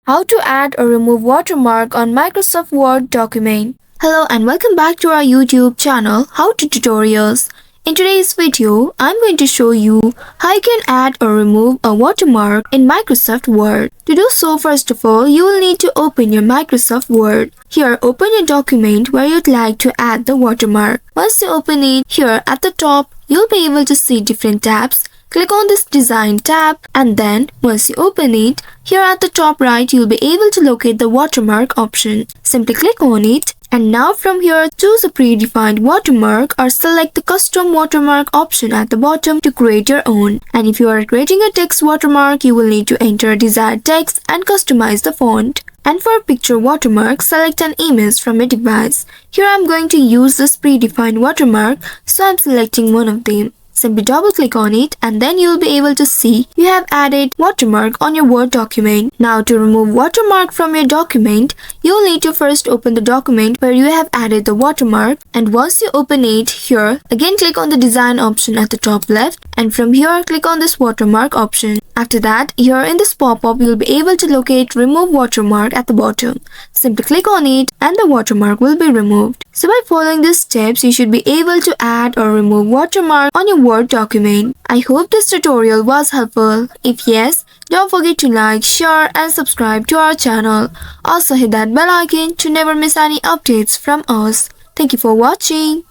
How to add or remove watermark on Microsoft Word document. Hello and welcome back to our YouTube channel How to Tutorials. In today's video, I'm going to show you how you can add or remove a watermark in Microsoft Word. To do so, first of all, you will need to open your Microsoft Word. Here, open your document where you'd like to add the watermark. Once you open it, here at the top, you'll be able to see different tabs. Click on this Design tab, and then once you open it, here at the top right you'll be able to locate the watermark option. Simply click on it, and now from here choose a predefined watermark or select the custom watermark option at the bottom to create your own. And if you are creating a text watermark, you will need to enter a desired text and customize the font. And for a picture watermark, select an image from your device. Here I'm going to use this predefined watermark, so I'm selecting one of them. Simply double click on it, and then you will be able to see you have added watermark on your Word document. Now to remove watermark from your document, you will need to first open the document where you have added the watermark, and once you open it, here again click on the design option at the top left, and from here click on this watermark option. After that, here in this pop-up you will be able to locate remove watermark at the bottom. Simply click on it and the watermark will be removed. So by following these steps, you should be able to add or remove watermark on your Word document. I hope this tutorial was helpful. If yes, don't forget to like, share and subscribe to our channel. Also hit that bell icon to never miss any updates from us. Thank you for watching.